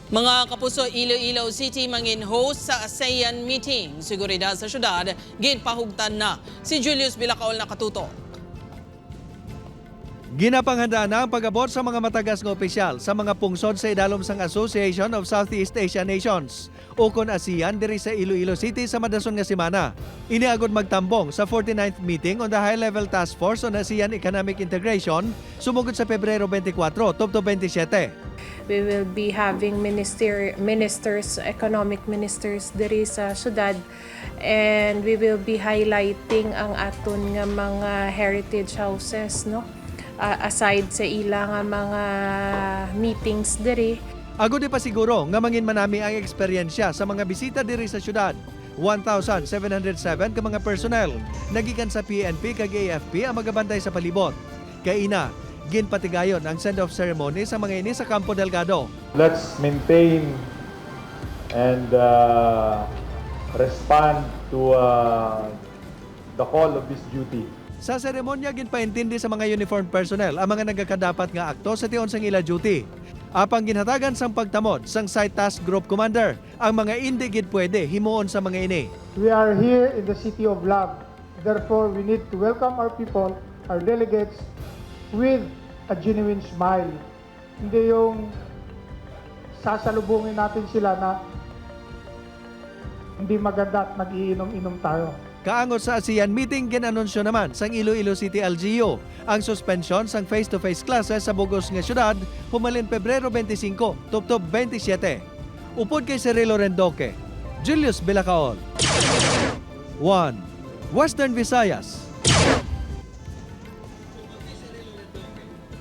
Mga kapuso, Iloilo City mangin host sa ASEAN meeting. Seguridad sa syudad, ginpahugtan na. Si Julius Bilacaol nakatutok. Ginapanghandaan na ang pag-abot sa mga matagas ng opisyal sa mga pungsod sa idalom sang Association of Southeast Asian Nations ukon ASEAN diri sa Iloilo City sa madason nga semana. Iniagod magtambong sa 49th meeting on the High-Level Task Force on ASEAN Economic Integration sumugod sa Pebrero 24 tubto 27. We will be having economic ministers diri sa syudad, and we will be highlighting ang aton nga mga heritage houses, no? Aside sa ilang mga meetings diri. Agod di pa siguro nga mangin manami ang eksperyensya sa mga bisita diri sa syudad. 1,707 ka mga personnel nagikan sa PNP kag AFP ang magabantay sa palibot. Kaina, ginpatigayon ang send-off ceremony sa mga ini sa Campo Delgado. Let's maintain and respond to the call of this duty. Sa seremonya ginpaintindi sa mga uniformed personnel ang mga nagakadapat nga akto sa tion sang ila duty. Apang ginhatagan sang pagtamod sang Site Task Group Commander ang mga hindi gid pwede himuon sa mga ini. We are here in the City of Love. Therefore, we need to welcome our people, our delegates, with a genuine smile. Hindi yung sasalubungin natin sila na hindi maganda at mag-iinom-inom tayo. Kaangot sa ASEAN meeting, ginanunsyo naman sang Iloilo City LGU ang suspension sang face-to-face classes sa bugos nga syudad humalin Pebrero 25 tubtob 27. Upod kay Cirilo Rendoque, Julius Bilacaol. 1. Western Visayas.